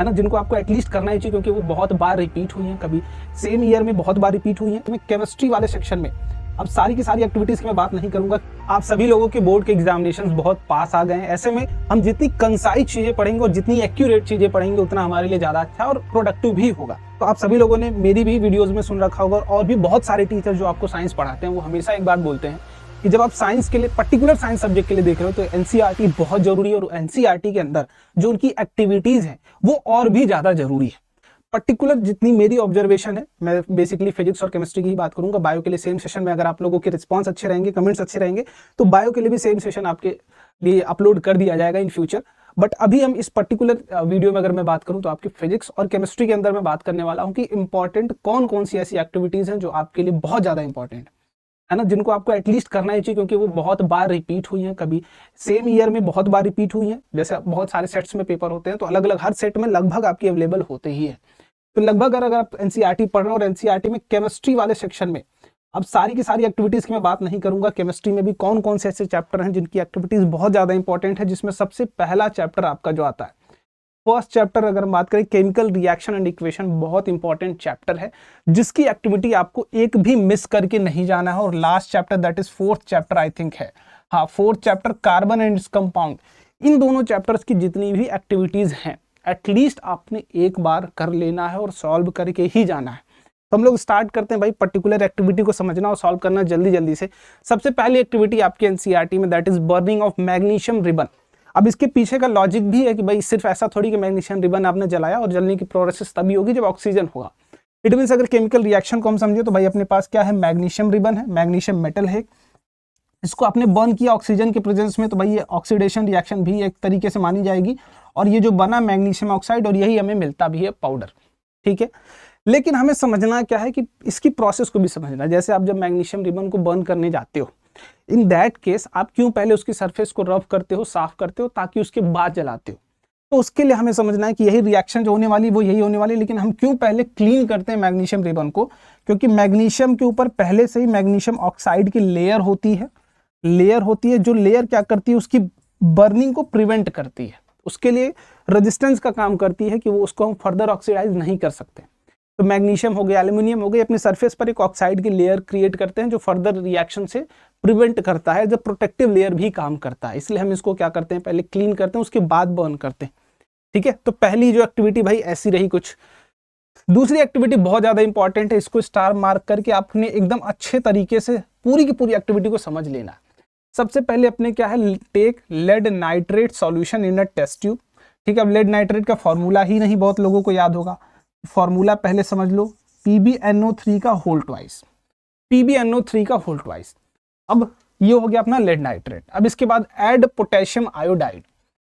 है ना, जिनको आपको एटलीस्ट करना ही चाहिए क्योंकि वो बहुत बार रिपीट हुई हैं, कभी सेम ईयर में बहुत बार रिपीट हुई हैं। तो मैं केमिस्ट्री वाले सेक्शन में अब सारी की सारी एक्टिविटीज़ की मैं बात नहीं करूंगा। आप सभी लोगों के बोर्ड के एग्जामिनेशंस बहुत पास आ गए हैं, ऐसे में हम जितनी कंसाइज चीज़ें पढ़ेंगे और जितनी एक्यूरेट चीज़ें पढ़ेंगे उतना हमारे लिए ज़्यादा अच्छा और प्रोडक्टिव भी होगा। तो आप सभी लोगों ने मेरी भी वीडियोज़ में सुन रखा होगा और भी बहुत सारे टीचर जो आपको साइंस पढ़ाते हैं वो हमेशा एक बात बोलते हैं कि जब आप साइंस के लिए पर्टिकुलर साइंस सब्जेक्ट के लिए देख रहे हो तो एनसीईआरटी बहुत जरूरी है, और एनसीईआरटी के अंदर जो उनकी एक्टिविटीज़ हैं वो और भी ज़्यादा जरूरी है। पर्टिकुलर जितनी मेरी ऑब्जर्वेशन है, मैं बेसिकली फिजिक्स और केमिस्ट्री की ही बात करूंगा। बायो के लिए सेम सेशन में अगर आप लोगों के रिस्पांस अच्छे रहेंगे, कमेंट्स अच्छे रहेंगे, तो बायो के लिए भी सेम सेशन आपके लिए अपलोड कर दिया जाएगा इन फ्यूचर। बट अभी हम इस पर्टिकुलर वीडियो में अगर मैं बात करूं तो आपकी फिजिक्स और केमिस्ट्री के अंदर मैं बात करने वाला हूं कि इंपॉर्टेंट कौन कौन सी ऐसी एक्टिविटीज हैं जो आपके लिए बहुत ज्यादा इंपॉर्टेंट है ना, जिनको आपको एटलीस्ट करना ही चाहिए क्योंकि वो बहुत बार रिपीट हुई हैं, कभी सेम ईयर में बहुत बार रिपीट हुई हैं। जैसे बहुत सारे सेट्स में पेपर होते हैं तो अलग अलग हर सेट में लगभग आपकी अवेलेबल होते ही है। तो लगभग अगर आप एनसीईआरटी पढ़ रहे हो और एनसीईआरटी में केमिस्ट्री वाले सेक्शन में अब सारी की सारी एक्टिविटीज की मैं बात नहीं करूंगा। केमिस्ट्री में भी कौन कौन से ऐसे चैप्टर हैं जिनकी एक्टिविटीज बहुत ज्यादा इंपॉर्टेंट है, जिसमें सबसे पहला चैप्टर आपका जो आता है, फर्स्ट चैप्टर अगर हम बात करें केमिकल रिएक्शन एंड इक्वेशन, बहुत इंपॉर्टेंट चैप्टर है जिसकी एक्टिविटी आपको एक भी मिस करके नहीं जाना है। और last chapter that is fourth chapter I think है, हाँ fourth chapter carbon and its compound. इन दोनों चैप्टर्स की जितनी भी एक्टिविटीज हैं एटलीस्ट आपने एक बार कर लेना है और सॉल्व करके ही जाना है। तो हम लोग स्टार्ट करते हैं भाई पर्टिकुलर एक्टिविटी को समझना और सॉल्व करना जल्दी जल्दी से। सबसे पहली एक्टिविटी आपके एनसीईआरटी में that is burning of magnesium ribbon. अब इसके पीछे का लॉजिक भी है कि भाई सिर्फ ऐसा थोड़ी कि मैग्नीशियम रिबन आपने जलाया और जलने की प्रोसेस तभी होगी जब ऑक्सीजन होगा। इट मीन्स अगर केमिकल रिएक्शन को हम समझे तो भाई अपने पास क्या है, मैग्नीशियम रिबन है, मैग्नीशियम मेटल है, इसको आपने बर्न किया ऑक्सीजन के प्रेजेंस में, तो भाई ये ऑक्सीडेशन रिएक्शन भी एक तरीके से मानी जाएगी और ये जो बना मैग्नीशियम ऑक्साइड और यही हमें मिलता भी है पाउडर, ठीक है। लेकिन हमें समझना क्या है कि इसकी प्रोसेस को भी समझना। जैसे आप जब मैग्नीशियम रिबन को बर्न करने जाते हो, इन दैट केस आप क्यों पहले उसकी सरफेस को रफ करते हो, साफ करते हो, ताकि उसके बाद जलाते हो। तो उसके लिए हमें समझना है कि यही रिएक्शन जो होने वाली वो यही होने वाली, लेकिन हम क्यों पहले क्लीन करते हैं मैग्नीशियम रिबन को, क्योंकि मैग्नीशियम के ऊपर पहले से ही मैग्नीशियम ऑक्साइड की लेयर होती है जो लेयर क्या करती है, उसकी बर्निंग को प्रिवेंट करती है, उसके लिए रेजिस्टेंस का काम करती है कि वो उसको हम फर्दर ऑक्सीडाइज नहीं कर सकते। तो मैग्नीशियम हो गया, एल्यूमिनियम हो गया, अपने सरफेस पर एक ऑक्साइड की लेयर क्रिएट करते हैं जो फर्दर रिएक्शन से प्रिवेंट करता है, जब प्रोटेक्टिव लेयर भी काम करता है। इसलिए हम इसको क्या करते हैं, पहले क्लीन करते हैं उसके बाद बर्न करते हैं, ठीक है। तो पहली जो एक्टिविटी भाई ऐसी रही कुछ। दूसरी एक्टिविटी बहुत ज्यादा इंपॉर्टेंट है, इसको स्टार मार्क करके आपने एकदम अच्छे तरीके से पूरी की पूरी एक्टिविटी को समझ लेना। सबसे पहले अपने क्या है, take lead nitrate solution in a test tube, ठीक है। अब लेड नाइट्रेट का फॉर्मूला ही नहीं बहुत लोगों को याद होगा, फॉर्मूला पहले समझ लो, PbNO3 का होल ट्वाइस, PbNO3 का होल ट्वाइस। अब ये हो गया अपना लेड नाइट्रेट। अब इसके बाद ऐड पोटेशियम आयोडाइड,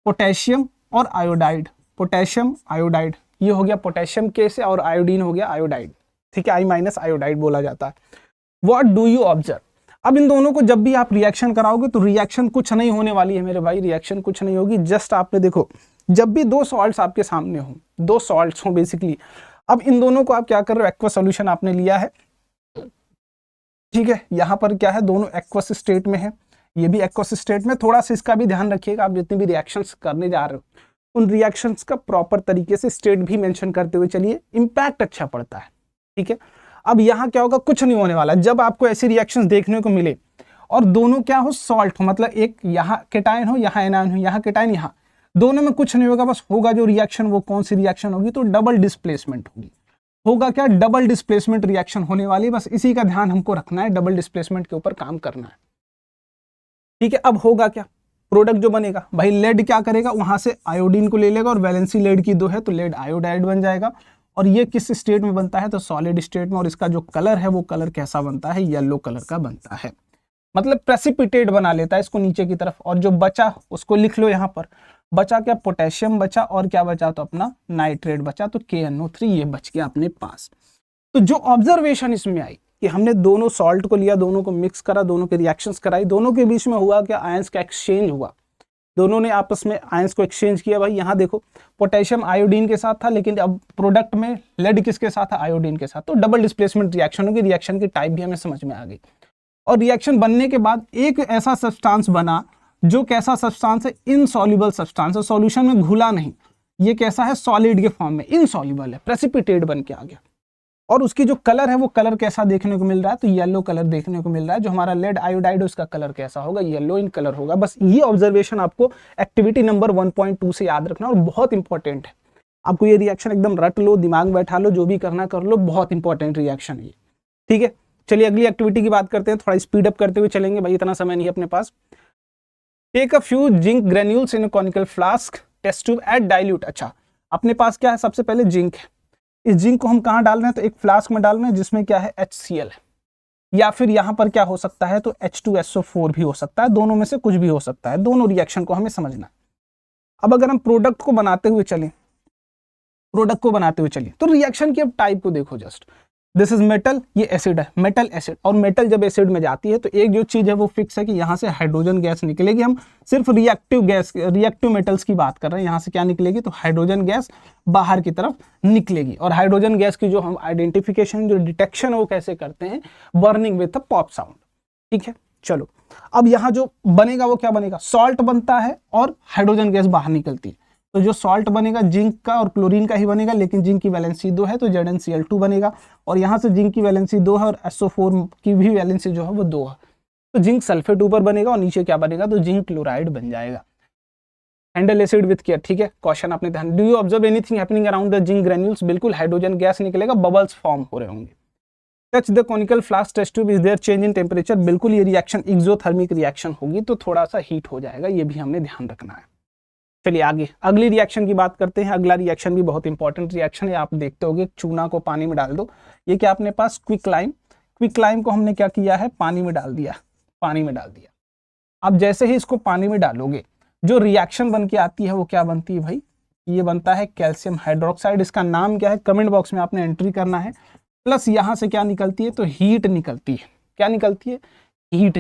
पोटेशियम और आयोडाइड, पोटेशियम आयोडाइड, ये हो गया पोटेशियम के से और आयोडीन हो गया आयोडाइड, ठीक है, I- आयोडाइड बोला जाता है। What do you observe. अब इन दोनों को जब भी आप रिएक्शन कराओगे तो रिएक्शन कुछ नहीं होने वाली है मेरे भाई, रिएक्शन कुछ नहीं होगी। जस्ट आपने देखो, जब भी दो सॉल्ट्स आपके सामने हो, दो सॉल्ट्स हो बेसिकली, अब इन दोनों को आप क्या कर रहे हो, एक्वस सॉल्यूशन आपने लिया है, ठीक है। यहाँ पर क्या है, दोनों एक्वस स्टेट में है, ये भी एक्वस स्टेट में। थोड़ा सा इसका भी ध्यान रखिएगा, आप जितने भी रिएक्शंस करने जा रहे हो उन रिएक्शंस का प्रॉपर तरीके से स्टेट भी मेंशन करते हुए चलिए, इंपैक्ट अच्छा पड़ता है, ठीक है। अब यहाँ क्या होगा, कुछ नहीं होने वाला। जब आपको ऐसी रिएक्शंस देखने को मिले और दोनों क्या हो, सॉल्ट हो, मतलब एक यहाँ केटायन हो, यहाँ एनायन हो, यहाँ केटायन, यहाँ दोनों में कुछ नहीं होगा, बस होगा जो रिएक्शन वो कौन सी रिएक्शन होगी, तो डबल डिस्प्लेसमेंट होगी। होगा क्या, डबल डिस्प्लेसमेंट रिएक्शन होने वाली, बस इसी का ध्यान हमको रखना है, डबल डिस्प्लेसमेंट के ऊपर काम करना है, ठीक है। अब होगा क्या, प्रोडक्ट जो बनेगा भाई, लेड क्या करेगा, वहां से आयोडीन को ले लेगा और वैलेंसी लेड की 2 है तो लेड आयोडाइड बन जाएगा। और ये किस स्टेट में बनता है, तो सॉलिड स्टेट में, और इसका जो कलर है वो कलर कैसा बनता है, येलो कलर का बनता है, मतलब प्रेसिपिटेट बना लेता है इसको नीचे की तरफ। और जो बचा उसको लिख लो, यहाँ पर बचा क्या, पोटेशियम बचा और क्या बचा, तो अपना नाइट्रेट बचा, तो KNO3 ये बच गया अपने पास। तो जो ऑब्जर्वेशन इसमें आई कि हमने दोनों सॉल्ट को लिया, दोनों को मिक्स करा, दोनों के रिएक्शंस कराई, दोनों के बीच में हुआ क्या, आयंस का एक्सचेंज हुआ, दोनों ने आपस में आयंस को एक्सचेंज किया। भाई यहाँ देखो, पोटेशियम आयोडीन के साथ था, लेकिन अब प्रोडक्ट में लेड किसके साथ था, आयोडीन के साथ, तो डबल डिस्प्लेसमेंट रिएक्शन होगी। रिएक्शन की टाइप भी हमें समझ में आ गई। और रिएक्शन बनने के बाद एक ऐसा सब्सटेंस बना जो कैसा सब्सटेंस है, इनसॉल्युबल सब्सटेंस है, सॉल्यूशन में घुला नहीं, ये कैसा है, सॉलिड के फॉर्म में, इनसॉल्युबल है, प्रेसिपिटेट बन के आ गया। और उसकी जो कलर है वो कलर कैसा देखने को मिल रहा है, तो येलो कलर देखने को मिल रहा है। जो हमारा लेड आयोडाइड उसका कलर कैसा होगा, येलो इन कलर होगा। बस ये ऑब्जर्वेशन आपको एक्टिविटी नंबर 1.2 से याद रखना और बहुत इंपॉर्टेंट है। आपको ये रिएक्शन एकदम रट लो, दिमाग में बैठा लो, जो भी करना कर लो, बहुत इंपॉर्टेंट रिएक्शन है ये, ठीक है। चलिए अगली एक्टिविटी की बात करते हैं, थोड़ा स्पीड अप करते हुए चलेंगे भाई, इतना समय नहीं है अपने पास। Take a few zinc granules in a conical flask, test tube, add dilute. अच्छा, अपने पास क्या है, सबसे पहले जिंक है। इस जिंक को हम कहाँ डाल रहे हैं, तो एक फ्लास्क में डाल रहे हैं जिसमें क्या है, HCl है, या फिर यहाँ पर क्या हो सकता है, तो H2SO4 भी हो सकता है, दोनों में से कुछ भी हो सकता है। दोनों रिएक्शन को हमें समझना है। अब अगर हम प्रोडक्ट को बनाते हुए चलें, तो रिएक्शन की अब टाइप को देखो जस्ट। दिस इज मेटल, ये एसिड है, मेटल एसिड। और मेटल जब एसिड में जाती है तो एक जो चीज है वो फिक्स है कि यहाँ से हाइड्रोजन गैस निकलेगी। हम सिर्फ रिएक्टिव मेटल्स की बात कर रहे हैं। यहाँ से क्या निकलेगी, तो हाइड्रोजन गैस बाहर की तरफ निकलेगी। और हाइड्रोजन गैस की जो हम आइडेंटिफिकेशन, जो डिटेक्शन है वो कैसे करते हैं, burning with a pop sound, ठीक है। चलो अब यहाँ जो बनेगा वो क्या बनेगा, सॉल्ट बनता है और हाइड्रोजन गैस बाहर निकलती है। तो जो सॉल्ट बनेगा जिंक का और क्लोरीन का ही बनेगा, लेकिन जिंक की वैलेंसी 2 है तो ZnCl2 बनेगा। और यहाँ से जिंक की वैलेंसी 2 है और SO4 की भी वैलेंसी जो है वो 2 है, तो जिंक सल्फेट ऊपर बनेगा और नीचे क्या बनेगा, तो जिंक क्लोराइड बन जाएगा। हैंडल एसिड विथ केयर, ठीक है। क्वेश्चन आपने ध्यान, do you observe anything happening around the zinc granules, बिल्कुल हाइड्रोजन गैस निकलेगा, बबल्स फॉर्म हो रहे होंगे। Touch the conical flask, test tube, is there change in temperature, बिल्कुल ये रिएक्शन एक्सोथर्मिक रिएक्शन होगी, तो थोड़ा सा हीट हो जाएगा, ये भी हमने ध्यान रखना है। चलिए आगे अगली रिएक्शन की बात करते हैं। अगला रिएक्शन भी बहुत इंपॉर्टेंट रिएक्शन है, आप देखते होंगे, चूना को पानी में डाल दो। ये क्या अपने पास, क्विकलाइम को हमने क्या किया है, पानी में डाल दिया। अब जैसे ही इसको पानी में डालोगे, जो रिएक्शन बन के आती है वो क्या बनती है भाई, ये बनता है कैल्शियम हाइड्रोक्साइड। इसका नाम क्या है, कमेंट बॉक्स में आपने एंट्री करना है। प्लस यहाँ से क्या निकलती है, तो हीट निकलती है। क्या निकलती है, हीट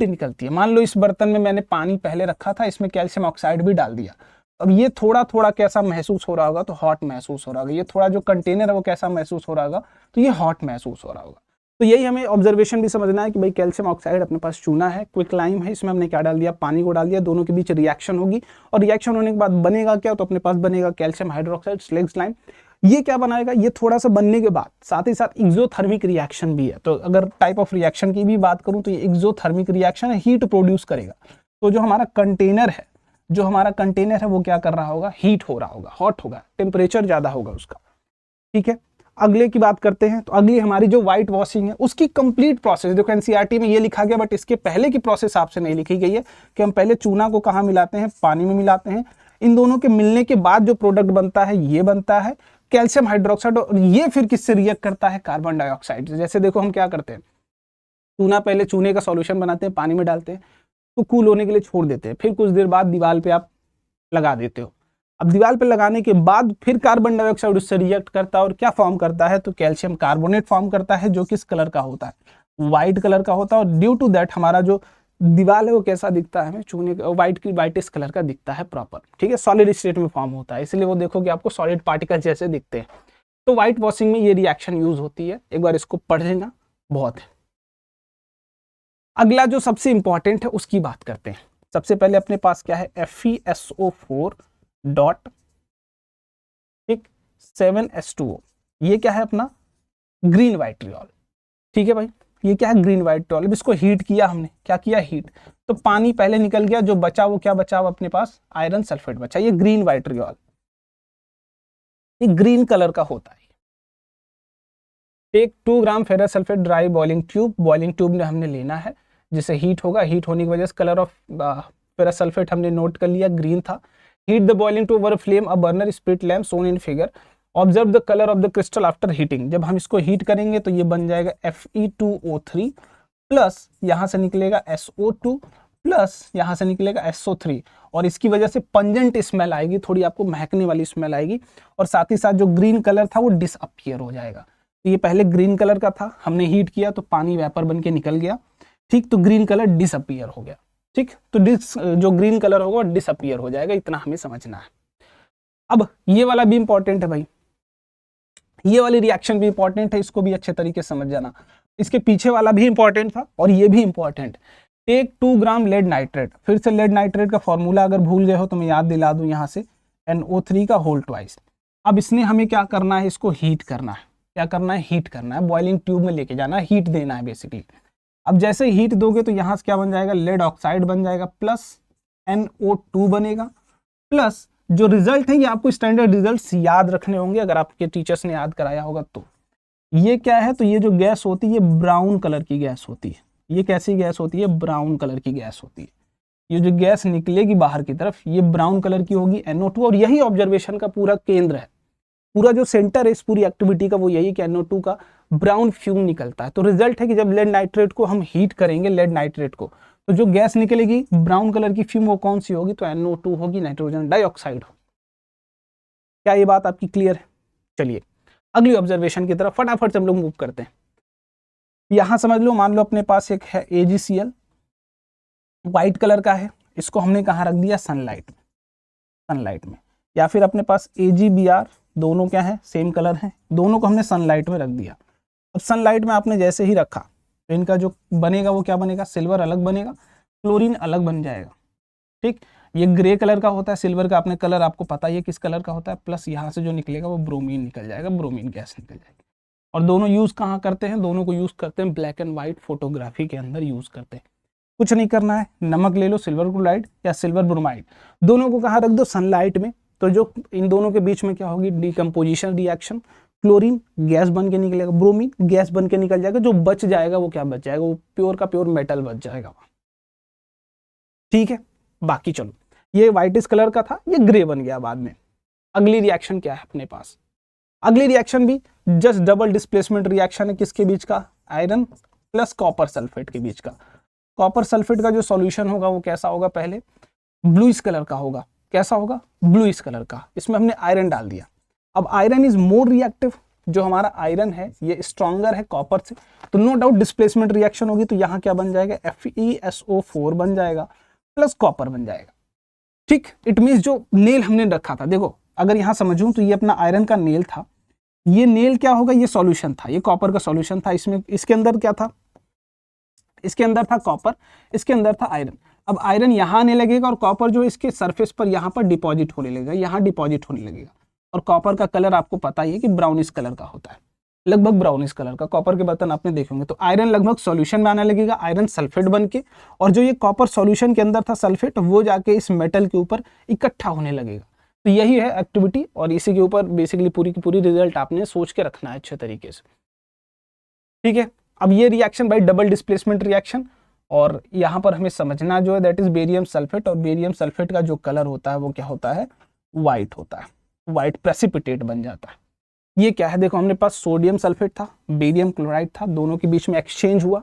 निकलती है। मान लो इस बर्तन में मैंने पानी पहले रखा था, इसमें कैल्शियम ऑक्साइड भी डाल दिया। अब ये थोड़ा थोड़ा कैसा महसूस हो रहा होगा, तो हॉट महसूस हो रहा होगा। ये थोड़ा जो कंटेनर है वो कैसा महसूस हो रहा होगा, तो ये हॉट महसूस हो रहा होगा। तो यही हमें ऑब्जर्वेशन भी समझना है कि भाई कैल्शियम ऑक्साइड अपने पास चूना है, क्विकलाइम है, इसमें हमने क्या डाल दिया, पानी को डाल दिया। दोनों के बीच रिएक्शन होगी और रिएक्शन होने के बाद बनेगा क्या, तो अपने पास बनेगा कैल्शियम हाइड्रोक्साइड स्लेग्स लाइम। ये क्या बनाएगा, ये थोड़ा सा बनने के बाद साथ ही साथ एक्सोथर्मिक रिएक्शन भी है। तो अगर टाइप ऑफ रिएक्शन की भी बात करूं तो ये एक्सोथर्मिक रिएक्शन है, हीट प्रोड्यूस करेगा। तो जो हमारा कंटेनर है वो क्या कर रहा होगा, हीट हो रहा होगा, हॉट होगा, टेम्परेचर ज्यादा होगा उसका, ठीक है। अगले की बात करते हैं, तो अगली हमारी जो व्हाइट वॉशिंग है उसकी कंप्लीट प्रोसेस, देखो एनसीईआरटी में ये लिखा गया, बट इसके पहले की प्रोसेस आपसे नहीं लिखी गई है कि हम पहले चूना को कहाँ मिलाते हैं, पानी में मिलाते हैं। इन दोनों के मिलने के बाद जो प्रोडक्ट बनता है ये बनता है कैल्शियम हाइड्रोक्साइड, और ये फिर किससे रिएक्ट करता है, कार्बन डाइऑक्साइड से। जैसे देखो हम क्या करते हैं, पहले चूने का सॉल्यूशन बनाते हैं, पानी में डालते हैं, तो कूल होने के लिए छोड़ देते हैं, फिर कुछ देर बाद दीवार पे आप लगा देते हो। अब दीवार पे लगाने के बाद फिर कार्बन डाइऑक्साइड उससे रिएक्ट करता है और क्या फॉर्म करता है, तो कैल्शियम कार्बोनेट फॉर्म करता है, जो किस कलर का होता है, व्हाइट कलर का होता है। और ड्यू टू दैट हमारा जो दीवार है वो कैसा दिखता है, हमें चूने व्हाइटिश कलर का दिखता है प्रॉपर, ठीक है। सॉलिड स्टेट में फॉर्म होता है, इसलिए वो देखोगे आपको सॉलिड पार्टिकल जैसे दिखते हैं। तो व्हाइट वॉशिंग में ये रिएक्शन यूज होती है, एक बार इसको पढ़ लेना, बहुत है। अगला जो सबसे इंपॉर्टेंट है उसकी बात करते हैं। सबसे पहले अपने पास क्या है, FeSO4 डॉट, ठीक, 7H2O। ये क्या है अपना ग्रीन वाइट्रियोल, ठीक है भाई, ये क्या है, ग्रीन वाइट्रियोल। अब इसको हीट किया हमने, क्या किया, हीट, तो पानी पहले निकल गया, जो बचा वो क्या बचा, अपने पास आयरन सल्फेट बचा। ये ग्रीन वाइट्रियोल, ये ग्रीन कलर का होता है। Take 2 gram ferrous sulphate dry boiling tube ने हमने लेना है, जिसे हीट होगा, हीट होने की वजह से कलर ऑफ फेरस सल्फेट हमने नोट कर लिया, ग्रीन था। Heat the boiling tube over flame a burner spirit lamp shown in figure, observe the colour of the crystal after heating. जब हम इसको हीट करेंगे तो ये बन जाएगा Fe2O3 प्लस यहाँ से निकलेगा SO2 प्लस यहाँ से निकलेगा SO3, और इसकी वजह से पंजेंट स्मेल आएगी, थोड़ी आपको महकने वाली स्मेल आएगी, और साथ ही साथ जो ग्रीन कलर था वो डिसअपियर हो जाएगा। तो ये पहले ग्रीन कलर का था, हमने हीट किया तो पानी वेपर बन के निकल गया, ठीक, तो ग्रीन कलर डिसअपियर हो गया, ठीक। तो जो ग्रीन कलर होगा डिसअपियर हो जाएगा, इतना हमें समझना है। अब ये वाला भी इंपॉर्टेंट है भाई, ये वाली रिएक्शन भी इंपॉर्टेंट है, इसको भी अच्छे तरीके से समझ जाना। इसके पीछे वाला भी इंपॉर्टेंट था और ये भी इंपॉर्टेंट। टेक 2 ग्राम लेड नाइट्रेट, फिर से लेड नाइट्रेट का फॉर्मूला अगर भूल गए हो तो मैं याद दिला दूं यहाँ से, NO3 का होल ट्वाइस। अब इसने हमें क्या करना है, इसको हीट करना है। क्या करना है, हीट करना है, बॉइलिंग ट्यूब में लेके जाना है, हीट देना है बेसिकली। अब जैसे हीट दोगे तो यहाँ से क्या बन जाएगा, लेड ऑक्साइड बन जाएगा, प्लस NO2 बनेगा, प्लस जो रिजल्ट है ये आपको स्टैंडर्ड रिजल्ट्स याद रखने होंगे अगर आपके टीचर्स ने याद कराया होगा तो। ये क्या है, तो ये जो गैस होती है ये ब्राउन कलर की गैस होती है। ये कैसी गैस होती है, ब्राउन कलर की गैस होती है। ये जो गैस निकलेगी बाहर की तरफ ये ब्राउन कलर की होगी, NO2, और यही ऑब्जर्वेशन का पूरा केंद्र है। पूरा जो सेंटर है इस पूरी एक्टिविटी का वो यही कि NO2 का ब्राउन फ्यूम निकलता है। तो रिजल्ट है कि जब लेड नाइट्रेट को हम हीट करेंगे, लेड नाइट्रेट को, तो जो गैस निकलेगी ब्राउन कलर की फ्यूम वो कौन सी होगी, तो NO2 होगी, नाइट्रोजन डाइऑक्साइड होगी। क्या ये बात आपकी क्लियर है? चलिए अगली ऑब्जर्वेशन की तरफ फटाफट से हम लोग मूव करते हैं। यहां समझ लो, मान लो अपने पास एक है AgCl, व्हाइट कलर का है, इसको हमने कहाँ रख दिया, सनलाइट में, या फिर अपने पास AgBr, दोनों क्या है, सेम कलर है, दोनों को हमने सनलाइट में रख दिया। अब सनलाइट में आपने जैसे ही रखा तो इनका जो बनेगा वो क्या बनेगा, सिल्वर अलग बनेगा, क्लोरीन अलग बन जाएगा। ठीक, ये ग्रे कलर का होता है, सिल्वर का आपने कलर आपको पता ही है किस कलर का होता है, प्लस यहाँ से जो निकलेगा वो ब्रोमीन निकल जाएगा, ब्रोमीन गैस निकल जाएगी। और दोनों यूज कहाँ करते हैं, दोनों को यूज करते हैं ब्लैक एंड व्हाइट फोटोग्राफी के अंदर यूज करते हैं। कुछ नहीं करना है, नमक ले लो, सिल्वर क्लोराइड या सिल्वर ब्रोमाइड, दोनों को कहाँ रख दो, सनलाइट में। तो जो इन दोनों के बीच में क्या होगी, डिकम्पोजिशन रिएक्शन, क्लोरीन गैस बन के निकलेगा, ब्रोमीन गैस बन के निकल जाएगा, जो बच जाएगा वो क्या बच जाएगा, वो प्योर का प्योर मेटल बच जाएगा। ठीक है, बाकी चलो, ये व्हाइटिश कलर का था, ये ग्रे बन गया बाद में। अगली रिएक्शन क्या है अपने पास, अगली रिएक्शन भी जस्ट डबल डिस्प्लेसमेंट रिएक्शन है, किसके बीच का, आयरन प्लस कॉपर सल्फेट के बीच का। कॉपर सल्फेट का जो सॉल्यूशन होगा वो कैसा होगा, पहले ब्लूइश कलर का होगा। कैसा होगा, ब्लूइश कलर का। इसमें हमने आयरन डाल दिया। अब आयरन इज मोर रिएक्टिव, जो हमारा आयरन है ये स्ट्रॉन्गर है कॉपर से, तो नो डाउट डिस्प्लेसमेंट रिएक्शन होगी। तो यहाँ क्या बन जाएगा, FeSO4 बन जाएगा प्लस कॉपर बन जाएगा। ठीक, इट मीन्स जो नेल हमने रखा था, देखो अगर यहाँ समझूं तो ये अपना आयरन का नेल था, ये नेल क्या होगा, ये सॉल्यूशन था, ये कॉपर का सॉल्यूशन था। इसमें इसके अंदर क्या था, इसके अंदर था कॉपर, इसके अंदर था आयरन। अब आयरन यहाँ आने लगेगा और कॉपर जो इसके सरफेस पर यहाँ पर डिपॉजिट होने लगेगा, यहाँ डिपॉजिट होने लगेगा। और कॉपर का कलर आपको पता ही है कि ब्राउनिश कलर का होता है, लगभग ब्राउनिश कलर का। कॉपर के बर्तन आपने देखे होंगे। तो आयरन लगभग सॉल्यूशन में आने लगेगा, आयरन सल्फेट बन के, और जो ये कॉपर सॉल्यूशन के अंदर था सल्फेट, वो जाके इस मेटल के ऊपर इकट्ठा होने लगेगा। तो यही है एक्टिविटी, और इसी के ऊपर बेसिकली पूरी की पूरी रिजल्ट आपने सोच के रखना है अच्छे तरीके से। ठीक है, अब ये रिएक्शन भाई डबल डिस्प्लेसमेंट रिएक्शन, और यहाँ पर हमें समझना जो है दैट इज बेरियम सल्फेट, और बेरियम सल्फेट का जो कलर होता है वो क्या होता है, व्हाइट होता है, व्हाइट प्रेसिपिटेट बन जाता है। ये क्या है, देखो हमने पास सोडियम सल्फेट था, बेरियम क्लोराइड था, दोनों के बीच में एक्सचेंज हुआ,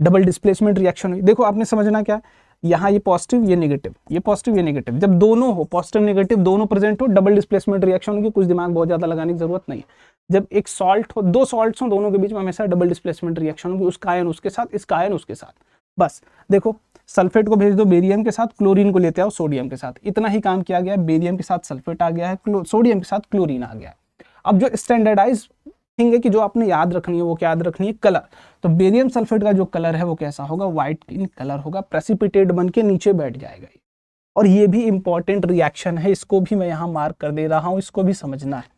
डबल डिस्प्लेसमेंट रिएक्शन हुई। देखो आपने समझना क्या है, यहाँ ये पॉजिटिव ये नेगेटिव, ये पॉजिटिव ये नेगेटिव, जब दोनों हो, पॉजिटिव नेगेटिव दोनों प्रेजेंट हो, डबल डिस्प्लेसमेंट रिएक्शन होगी। कुछ दिमाग बहुत ज्यादा लगाने की जरूरत नहीं है। जब एक सॉल्ट हो, दो सॉल्ट्स हो, दोनों के बीच में हमेशा डबल डिस्प्लेसमेंट रिएक्शन होगी, उसका आयन उसके साथ, इसका आयन उसके साथ। बस देखो, सल्फेट को भेज दो बेरियम के साथ, क्लोरीन को लेते आओ सोडियम के साथ, इतना ही काम किया गया। बेरियम के साथ सल्फेट आ गया है, सोडियम के साथ क्लोरीन आ गया है। अब जो स्टैंडर्डाइज थिंग है कि जो आपने याद रखनी है वो क्या याद रखनी है, कलर। तो बेरियम सल्फेट का जो कलर है वो कैसा होगा, व्हाइट इन कलर होगा, प्रेसिपिटेट बन के नीचे बैठ जाएगा। और ये भी इंपॉर्टेंट रिएक्शन है, इसको भी मैं यहाँ मार्क कर दे रहा हूँ, इसको भी समझना है।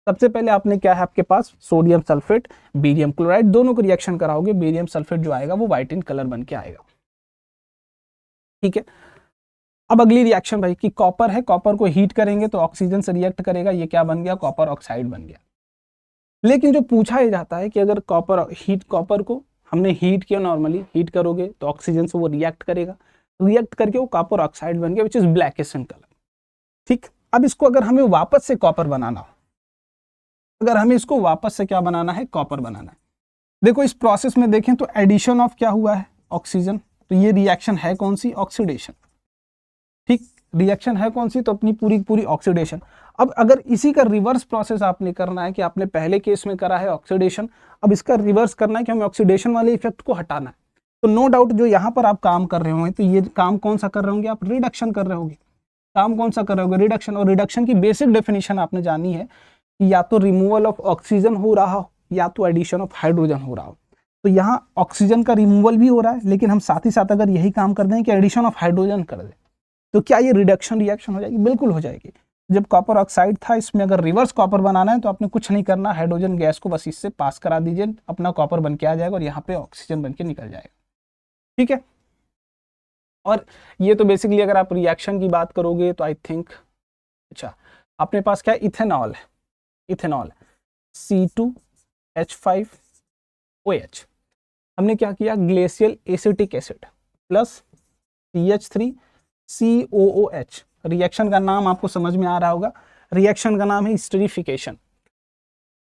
सबसे पहले आपने क्या है, आपके पास सोडियम सल्फेट, बेरियम क्लोराइड, दोनों को रिएक्शन कराओगे, बेरियम सल्फेट जो आएगा वो व्हाइट इन कलर बन के आएगा। ठीक है, अब अगली रिएक्शन भाई कि कॉपर है, कॉपर को हीट करेंगे तो ऑक्सीजन से रिएक्ट करेगा, ये क्या बन गया, कॉपर ऑक्साइड बन गया। लेकिन जो पूछा ही जाता है कि अगर कॉपर को हमने हीट किया, नॉर्मली हीट करोगे तो ऑक्सीजन से वो रिएक्ट करेगा, रिएक्ट करके वो कॉपर ऑक्साइड बन गया, which is blackish in colour. ठीक, अब इसको अगर हमें वापस से कॉपर बनाना हो, अगर हमें इसको वापस से क्या बनाना है, कॉपर बनाना है। देखो इस प्रोसेस में देखें तो एडिशन ऑफ क्या हुआ है, ऑक्सीजन। तो ये रिएक्शन है कौन सी, ऑक्सीडेशन। ठीक, रिएक्शन है कौन सी, तो अपनी पूरी पूरी ऑक्सीडेशन। अब अगर इसी का रिवर्स प्रोसेस आपने करना है कि आपने पहले केस में करा है ऑक्सीडेशन, अब इसका रिवर्स करना है कि हमें ऑक्सीडेशन वाले इफेक्ट को हटाना है। तो नो डाउट जो यहाँ पर आप काम कर रहे होंगे, तो ये काम कौन सा कर रहे होंगे, आप रिडक्शन कर रहे होंगे। काम कौन सा कर रहे होंगे, रिडक्शन। और रिडक्शन की बेसिक डेफिनेशन आपने जानी है कि या तो रिमूवल ऑफ ऑक्सीजन हो रहा हो या तो एडिशन ऑफ हाइड्रोजन हो रहा हो। तो यहाँ ऑक्सीजन का रिमूवल भी हो रहा है, लेकिन हम साथ ही साथ अगर यही काम कर दें कि एडिशन ऑफ हाइड्रोजन कर दें, तो क्या ये रिडक्शन रिएक्शन हो जाएगी, बिल्कुल हो जाएगी। जब कॉपर ऑक्साइड था, इसमें अगर रिवर्स कॉपर बनाना है तो आपने कुछ नहीं करना, हाइड्रोजन गैस को बस इससे पास करा दीजिए, अपना कॉपर बन के आ जाएगा और यहाँ पे ऑक्सीजन बन के निकल जाएगा। ठीक है, और ये तो बेसिकली अगर आप रिएक्शन की बात करोगे तो आई थिंक, अच्छा अपने पास क्या है, इथेनॉल है, इथेनॉल C2H5OH। हमने क्या किया, glacial acetic acid plus CH3COOH। Reaction का नाम आपको समझ में आ रहा होगा, रिएक्शन का नाम है एस्टरीफिकेशन।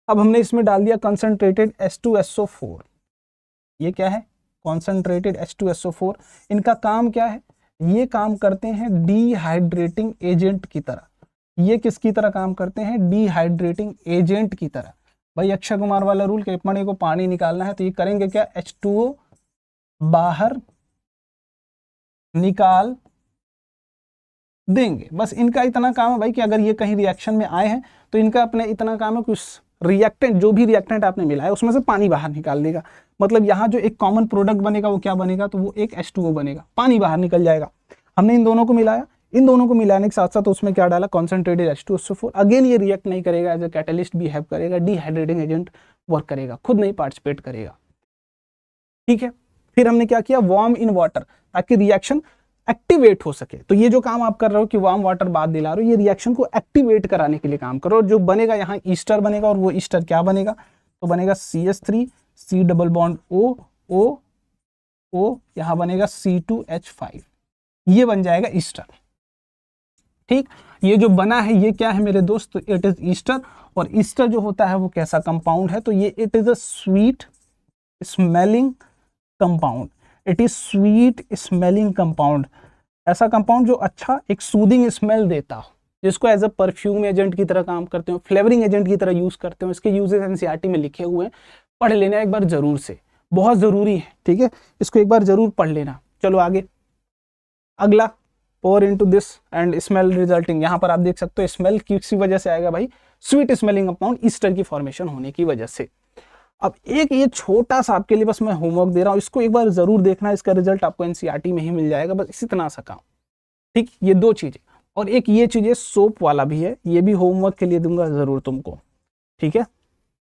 अब हमने इसमें डाल दिया कंसंट्रेटेड H2SO4। ये क्या है, कॉन्सेंट्रेटेड H2SO4। इनका काम क्या है, ये काम करते हैं डिहाइड्रेटिंग एजेंट की तरह। ये किसकी तरह काम करते हैं, डिहाइड्रेटिंग एजेंट की तरह। भाई अक्षय कुमार वाला रूल के अपने को पानी निकालना है तो ये करेंगे क्या, H2O बाहर निकाल देंगे। बस इनका इतना काम है भाई कि अगर ये कहीं रिएक्शन में आए हैं तो इनका अपने इतना काम है कि उस रिएक्टेंट, जो भी रिएक्टेंट आपने मिलाया उसमें से पानी बाहर निकाल देगा। मतलब यहाँ जो एक कॉमन प्रोडक्ट बनेगा वो क्या बनेगा, तो वो एक H2O बनेगा, पानी बाहर निकल जाएगा। हमने इन दोनों को मिलाया, इन दोनों को मिलाने के साथ साथ उसमें क्या डाला, कॉन्सेंट्रेटेड H2SO4। अगेन ये रिएक्ट नहीं करेगा, एज ए कैटलिस्ट बिहेव करेगा, डिहाइड्रेटिंग एजेंट वर्क करेगा, खुद नहीं पार्टिसिपेट करेगा। ठीक है, फिर हमने क्या किया, वार्म इन वाटर, ताकि रिएक्शन एक्टिवेट हो सके। तो ये जो काम आप कर रहे हो कि वार्म वाटर बाद दिला रहे हो, ये रिएक्शन को एक्टिवेट कराने के लिए काम करो। जो बनेगा यहाँ ईस्टर बनेगा, और वो ईस्टर क्या बनेगा, तो बनेगा CH3 C double bond O यहाँ बनेगा C2H5, ये बन जाएगा ईस्टर। ठीक, ये जो बना है ये क्या है मेरे दोस्त, तो इट इज ईस्टर। और ईस्टर जो होता है वो कैसा कंपाउंड है, तो ये it is a sweet smelling compound. It is sweet smelling compound, ऐसा कंपाउंड जो अच्छा एक सूदिंग स्मेल देता हो, जिसको एज अ परफ्यूम एजेंट की तरह काम करते हो, फ्लेवरिंग एजेंट की तरह यूज करते हो। इसके यूजेस एनसीईआरटी में लिखे हुए हैं, पढ़ लेना एक बार जरूर से, बहुत जरूरी है। ठीक है, इसको एक बार जरूर पढ़ लेना। चलो आगे, अगला, pour into this and smell resulting। यहाँ पर आप देख सकते हो स्मेल किसी वजह से आएगा भाई, स्वीट स्मेलिंग कंपाउंड ईस्टर की फॉर्मेशन होने की वजह से। अब एक ये छोटा सा आपके लिए बस मैं होमवर्क दे रहा हूँ, इसको एक बार जरूर देखना, इसका रिजल्ट आपको एनसीईआरटी में ही मिल जाएगा, बस इसी तरह सा काम। ठीक, ये दो चीजें, और एक ये चीजें सोप वाला भी है, ये भी होमवर्क के लिए दूंगा जरूर तुमको। ठीक है,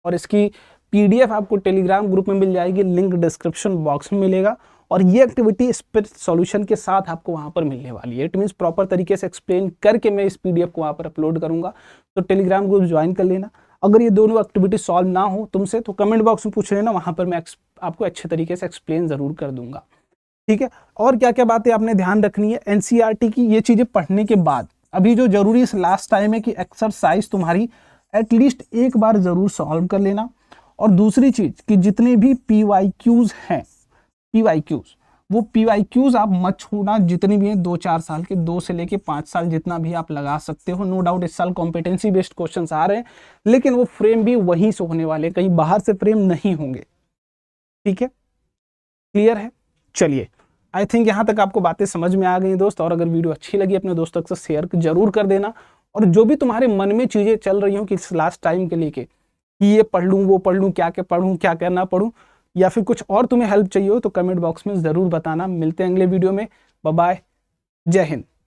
और इसकी PDF आपको टेलीग्राम ग्रुप में मिल जाएगी, लिंक डिस्क्रिप्शन बॉक्स में मिलेगा। और ये एक्टिविटी स्पिरिट सॉल्यूशन के साथ आपको वहां पर मिलने वाली है। इट मींस प्रॉपर तरीके से एक्सप्लेन करके मैं इस PDF को वहां पर अपलोड करूंगा, तो टेलीग्राम ग्रुप ज्वाइन कर लेना। अगर ये दोनों एक्टिविटी सॉल्व ना हो तुमसे तो कमेंट बॉक्स में पूछ लेना, वहां पर मैं आपको अच्छे तरीके से एक्सप्लेन जरूर कर दूंगा। ठीक है, और क्या क्या बातें आपने ध्यान रखनी है एनसीईआरटी की, ये चीजें पढ़ने के बाद अभी जो जरूरी इस लास्ट टाइम है कि एक्सरसाइज तुम्हारी एटलीस्ट एक बार जरूर सॉल्व कर लेना। और दूसरी चीज कि जितने भी PYQs हैं, PYQs, वो PYQs आप मत छोड़ना, जितने भी हैं 2-4 साल के, 2 से लेके 5 साल जितना भी आप लगा सकते हो। नो डाउट इस साल कॉम्पिटेंसी बेस्ड क्वेश्चंस आ रहे हैं, लेकिन वो फ्रेम भी वहीं से होने वाले, कहीं बाहर से फ्रेम नहीं होंगे। ठीक है, क्लियर है? चलिए, आई थिंक यहाँ तक आपको बातें समझ में आ गई दोस्त। और अगर वीडियो अच्छी लगी अपने दोस्तों के साथ शेयर जरूर कर देना। और जो भी तुम्हारे मन में चीजें चल रही हो कि इस लास्ट टाइम के लेके ये पढ़ लूँ, वो पढ़ लूँ, क्या क्या पढ़ूँ, क्या क्या ना पढ़ूँ, या फिर कुछ और तुम्हें हेल्प चाहिए हो तो कमेंट बॉक्स में जरूर बताना। मिलते हैं अगले वीडियो में, बाय बाय, जय हिंद।